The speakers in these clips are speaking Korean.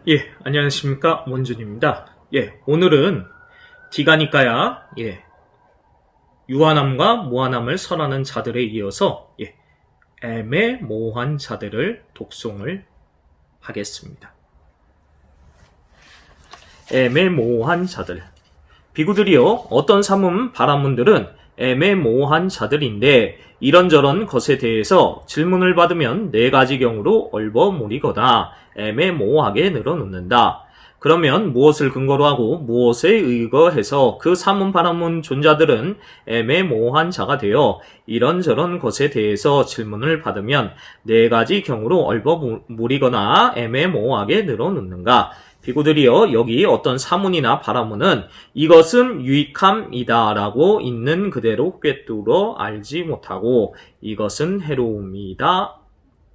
예, 안녕하십니까. 원준입니다. 예, 오늘은 디가니까야, 유한함과 무한함을 설하는 자들에 이어서, 애매모호한 자들을 독송을 하겠습니다. 애매모호한 자들. 비구들이요, 어떤 사문, 바라문들은 애매모호한 자들인데, 이런저런 것에 대해서 질문을 받으면 네 가지 경우로 얼버무리거나 애매모호하게 늘어놓는다. 그러면 무엇을 근거로 하고 무엇에 의거해서 그 사문 바라문 존자들은 애매모호한 자가 되어 이런저런 것에 대해서 질문을 받으면 네 가지 경우로 얼버무리거나 애매모호하게 늘어놓는가? 비구들이여, 여기 어떤 사문이나 바라문은 이것은 유익함이다 라고 있는 그대로 꿰뚫어 알지 못하고 이것은 해로움이다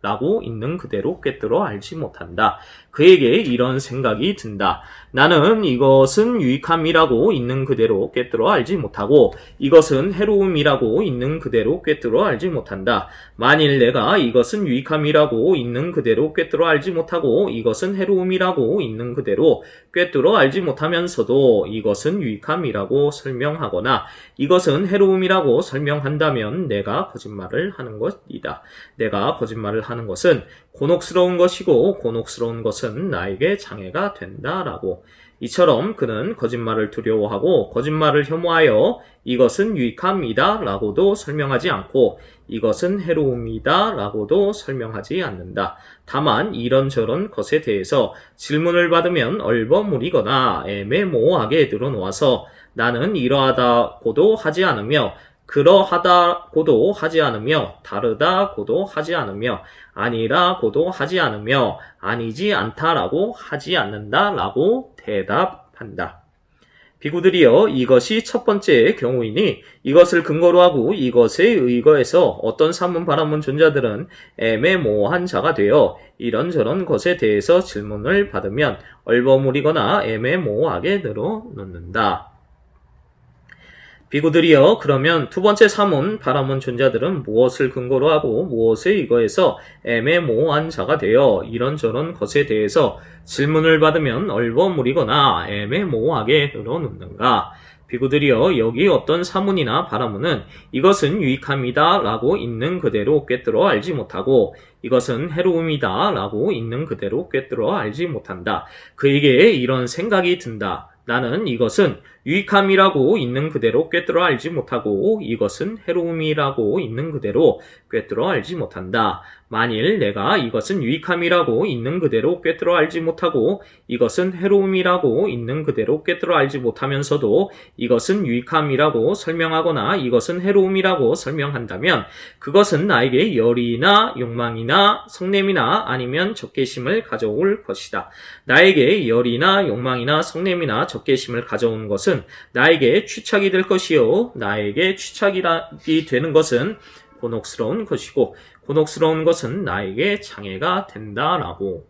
라고 있는 그대로 꿰뚫어 알지 못한다. 그에게 이런 생각이 든다. 나는 이것은 유익함이라고 있는 그대로 꿰뚫어 알지 못하고 이것은 해로움이라고 있는 그대로 꿰뚫어 알지 못한다. 만일 내가 이것은 유익함이라고 있는 그대로 꿰뚫어 알지 못하고 이것은 해로움이라고 있는 그대로 꿰뚫어 알지 못하면서도 이것은 유익함이라고 설명하거나 이것은 해로움이라고 설명한다면 내가 거짓말을 하는 것이다. 내가 거짓말을 하는 것은 곤혹스러운 것이고 곤혹스러운 것은 나에게 장애가 된다라고. 이처럼 그는 거짓말을 두려워하고 거짓말을 혐오하여 이것은 유익함이다 라고도 설명하지 않고 이것은 해로움이다 라고도 설명하지 않는다. 다만 이런저런 것에 대해서 질문을 받으면 얼버무리거나 애매모호하게 늘어놓아서 나는 이러하다고도 하지 않으며 그러하다고도 하지 않으며 다르다고도 하지 않으며 아니라고도 하지 않으며 아니지 않다라고 하지 않는다라고 대답한다. 비구들이여, 이것이 첫 번째의 경우이니 이것을 근거로 하고 이것에 의거해서 어떤 사문 바라문 존자들은 애매모호한 자가 되어 이런저런 것에 대해서 질문을 받으면 얼버무리거나 애매모호하게 늘어놓는다. 비구들이여, 그러면 두 번째 사문, 바라문 존자들은 무엇을 근거로 하고 무엇에 의거해서 애매모호한 자가 되어 이런저런 것에 대해서 질문을 받으면 얼버무리거나 애매모호하게 늘어놓는가? 비구들이여, 여기 어떤 사문이나 바라문은 이것은 유익함이다 라고 있는 그대로 꿰뚫어 알지 못하고 이것은 해로움이다 라고 있는 그대로 꿰뚫어 알지 못한다. 그에게 이런 생각이 든다. 나는 이것은 유익함이라고 있는 그대로 꿰뚫어 알지 못하고 이것은 해로움이라고 있는 그대로 꿰뚫어 알지 못한다. 만일 내가 이것은 유익함이라고 있는 그대로 꿰뚫어 알지 못하고 이것은 해로움이라고 있는 그대로 꿰뚫어 알지 못하면서도 이것은 유익함이라고 설명하거나 이것은 해로움이라고 설명한다면 그것은 나에게 열이나 욕망이나 성냄이나 아니면 적개심을 가져올 것이다. 나에게 열이나 욕망이나 성냄이나 적개심을 가져온 것은 나에게 취착이 될 것이요 나에게 취착이 되는 것은 곤혹스러운 것이고 곤혹스러운 것은 나에게 장애가 된다라고.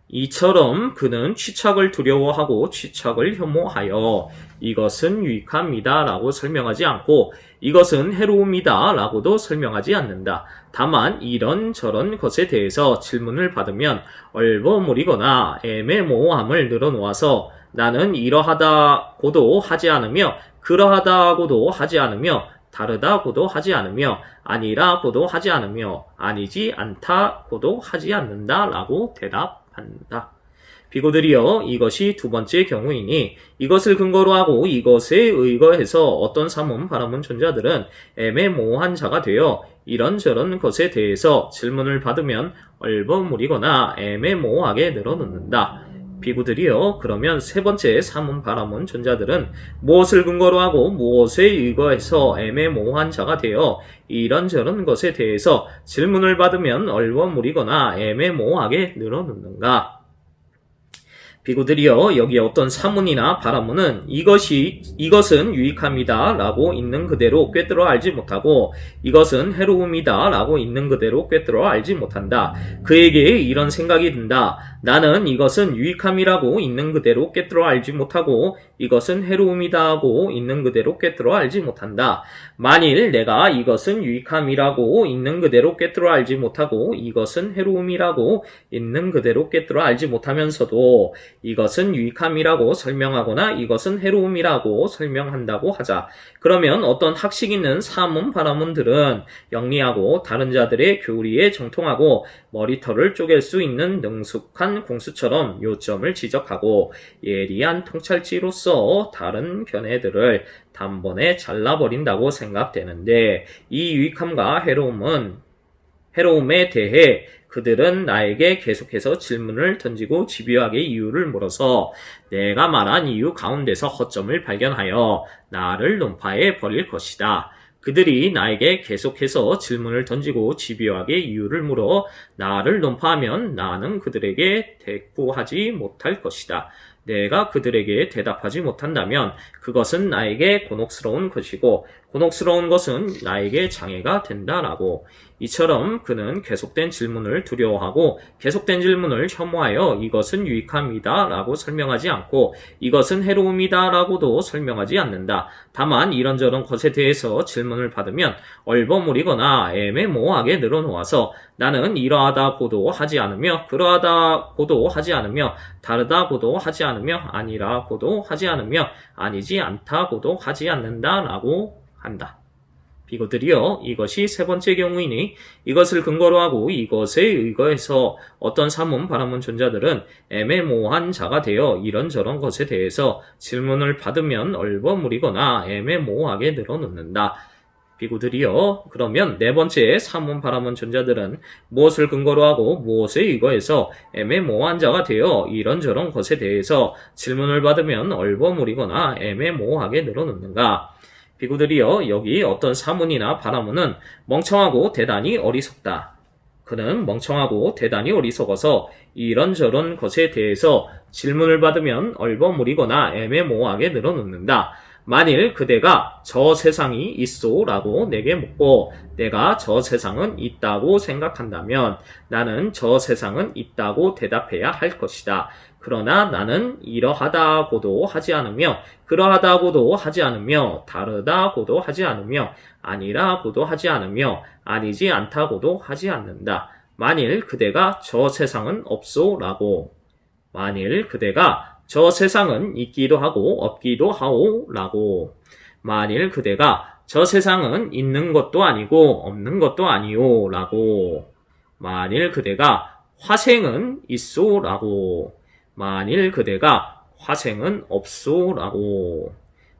이처럼 그는 취착을 두려워하고 취착을 혐오하여 이것은 유익함이다 라고 설명하지 않고 이것은 해로움이다 라고도 설명하지 않는다. 다만 이런저런 것에 대해서 질문을 받으면 얼버무리거나 애매모호함을 늘어놓아서 나는 이러하다고도 하지 않으며 그러하다고도 하지 않으며 다르다고도 하지 않으며 아니라고도 하지 않으며 아니지 않다고도 하지 않는다 라고 대답한다. 비구들이여, 이것이 두 번째 경우이니 이것을 근거로 하고 이것에 의거해서 어떤 사문 바라문 존자들은 애매모호한 자가 되어 이런저런 것에 대해서 질문을 받으면 얼버무리거나 애매모호하게 늘어놓는다. 비구들이여, 그러면 세 번째 사문 바라문 존자들은 무엇을 근거로 하고 무엇에 의거해서 애매모호한 자가 되어 이런저런 것에 대해서 질문을 받으면 얼버무리거나 애매모호하게 늘어놓는가? 비구들이여 여기 어떤 사문이나 바라문은 이것은 유익함이다 라고 있는 그대로 꿰뚫어 알지 못하고 이것은 해로움이다 라고 있는 그대로 꿰뚫어 알지 못한다. 그에게 이런 생각이 든다. 나는 이것은 유익함이라고 있는 그대로 꿰뚫어 알지 못하고 이것은 해로움이다 하고 있는 그대로 꿰뚫어 알지 못한다. 만일 내가 이것은 유익함이라고 있는 그대로 꿰뚫어 알지 못하고 이것은 해로움이라고 있는 그대로 꿰뚫어 알지 못하면서도 이것은 유익함이라고 설명하거나 이것은 해로움이라고 설명한다고 하자. 그러면 어떤 학식 있는 사문 바라문들은 영리하고 다른 자들의 교리에 정통하고 머리털을 쪼갤 수 있는 능숙한 공수처럼 요점을 지적하고 예리한 통찰지로서 다른 견해들을 단번에 잘라버린다고 생각되는데 이 유익함과 해로움에 대해 그들은 나에게 계속해서 질문을 던지고 집요하게 이유를 물어서 내가 말한 이유 가운데서 허점을 발견하여 나를 논파해 버릴 것이다. 그들이 나에게 계속해서 질문을 던지고 집요하게 이유를 물어 나를 논파하면 나는 그들에게 대꾸하지 못할 것이다. 내가 그들에게 대답하지 못한다면 그것은 나에게 곤혹스러운 것이고 곤혹스러운 것은 나에게 장애가 된다라고. 이처럼 그는 계속된 질문을 두려워하고 계속된 질문을 혐오하여 이것은 유익함이다 라고 설명하지 않고 이것은 해로움이다 라고도 설명하지 않는다. 다만 이런저런 것에 대해서 질문을 받으면 얼버무리거나 애매모호하게 늘어놓아서 나는 이러하다고도 하지 않으며 그러하다고도 하지 않으며 다르다고도 하지 않으며 아니라고도 하지 않으며 아니지 않다고도 하지 않는다라고 한다. 비구들이여 이것이 세 번째 경우이니 이것을 근거로 하고 이것에 의거해서 어떤 사문 바라문 존자들은 애매모호한 자가 되어 이런저런 것에 대해서 질문을 받으면 얼버무리거나 애매모호하게 늘어놓는다. 비구들이여 그러면 네 번째 사문 바라문 존자들은 무엇을 근거로 하고 무엇에 의거해서 애매모호한 자가 되어 이런저런 것에 대해서 질문을 받으면 얼버무리거나 애매모호하게 늘어놓는가. 비구들이여 여기 어떤 사문이나 바라문은 멍청하고 대단히 어리석다. 그는 멍청하고 대단히 어리석어서 이런저런 것에 대해서 질문을 받으면 얼버무리거나 애매모호하게 늘어놓는다. 만일 그대가 저 세상이 있소 라고 내게 묻고 내가 저 세상은 있다고 생각한다면 나는 저 세상은 있다고 대답해야 할 것이다. 그러나 나는 이러하다고도 하지 않으며 그러하다고도 하지 않으며 다르다고도 하지 않으며 아니라고도 하지 않으며 아니지 않다고도 하지 않는다. 만일 그대가 저 세상은 없소 라고 만일 그대가 저 세상은 있기도 하고 없기도 하오 라고 만일 그대가 저 세상은 있는 것도 아니고 없는 것도 아니오 라고 만일 그대가 화생은 있소 라고 만일 그대가 화생은 없소 라고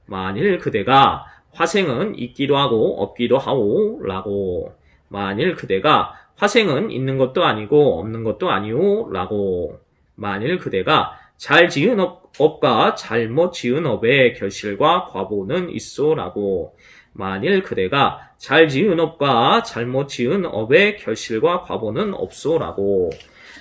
만일 그대가 화생은 있기도 하고 없기도 하오 라고 만일 그대가 화생은 있는 것도 아니고 없는 것도 아니오 라고 만일 그대가 잘 지은 업과 잘못 지은 업의 결실과 과보는 있소 라고 만일 그대가 잘 지은 업과 잘못 지은 업의 결실과 과보는 없소 라고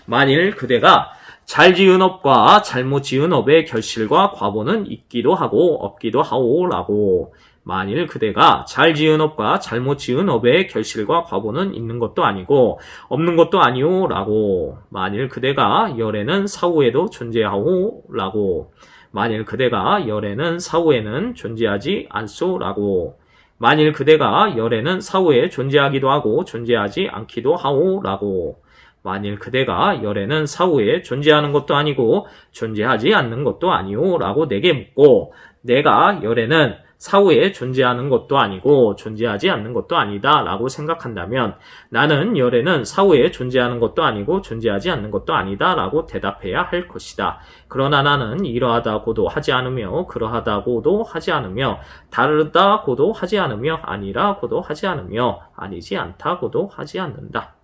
만일 그대가 잘 지은 업과 잘못 지은 업의 결실과 과보는 있기도 하고 없기도 하오 라고 만일 그대가 잘 지은 업과 잘못 지은 업의 결실과 과보는 있는 것도 아니고 없는 것도 아니오 라고 만일 그대가 열에는 사후에도 존재하오 라고 만일 그대가 열에는 사후에는 존재하지 않소 라고 만일 그대가 열에는 사후에 존재하기도 하고 존재하지 않기도 하오 라고 만일 그대가 열에는 사후에 존재하는 것도 아니고 존재하지 않는 것도 아니오 라고 내게 묻고 내가 열에는 사후에 존재하는 것도 아니고 존재하지 않는 것도 아니다 라고 생각한다면 나는 열에는 사후에 존재하는 것도 아니고 존재하지 않는 것도 아니다 라고 대답해야 할 것이다. 그러나 나는 이러하다고도 하지 않으며 그러하다고도 하지 않으며 다르다고도 하지 않으며 아니라고도 하지 않으며 아니지 않다고도 하지 않는다.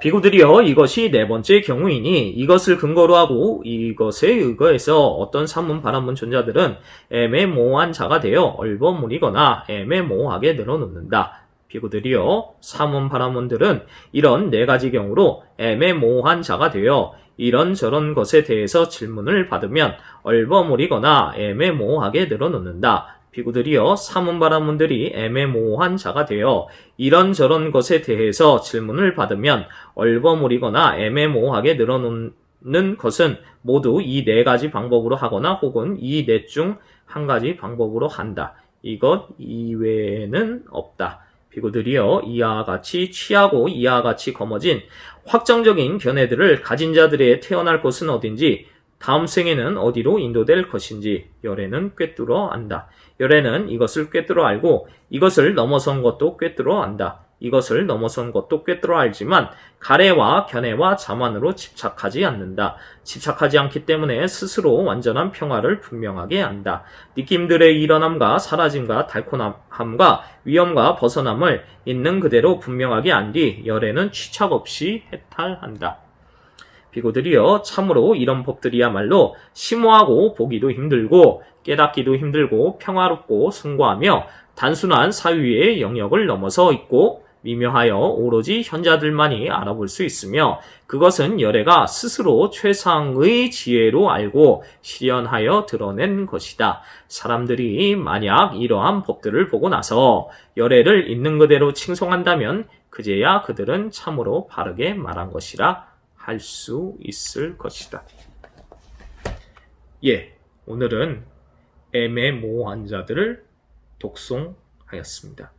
비구들이여 이것이 네 번째 경우이니 이것을 근거로 하고 이것에 의거해서 어떤 사문 바라문 존자들은 애매모호한 자가 되어 얼버무리거나 애매모호하게 늘어놓는다. 비구들이여 사문 바라문들은 이런 네 가지 경우로 애매모호한 자가 되어 이런저런 것에 대해서 질문을 받으면 얼버무리거나 애매모호하게 늘어놓는다. 비구들이여 사문바라문들이 애매모호한 자가 되어 이런저런 것에 대해서 질문을 받으면 얼버무리거나 애매모호하게 늘어놓는 것은 모두 이 네 가지 방법으로 하거나 혹은 이 넷 중 한 가지 방법으로 한다. 이것 이외에는 없다. 비구들이여 이하와 같이 취하고 이하와 같이 거머진 확정적인 견해들을 가진 자들의 태어날 곳은 어딘지 다음 생에는 어디로 인도될 것인지 열애는 꿰뚫어 안다. 열애는 이것을 꿰뚫어 알고 이것을 넘어선 것도 꿰뚫어 안다. 이것을 넘어선 것도 꿰뚫어 알지만 가래와 견해와 자만으로 집착하지 않는다. 집착하지 않기 때문에 스스로 완전한 평화를 분명하게 안다. 느낌들의 일어남과 사라짐과 달콤함과 위험과 벗어남을 있는 그대로 분명하게 안 뒤 열애는 취착 없이 해탈한다. 비구들이여 참으로 이런 법들이야말로 심오하고 보기도 힘들고 깨닫기도 힘들고 평화롭고 숭고하며 단순한 사유의 영역을 넘어서 있고 미묘하여 오로지 현자들만이 알아볼 수 있으며 그것은 열애가 스스로 최상의 지혜로 알고 실현하여 드러낸 것이다. 사람들이 만약 이러한 법들을 보고 나서 열애를 있는 그대로 칭송한다면 그제야 그들은 참으로 바르게 말한 것이라 할 수 있을 것이다. 오늘은 애매모호한 자들을 독송하였습니다.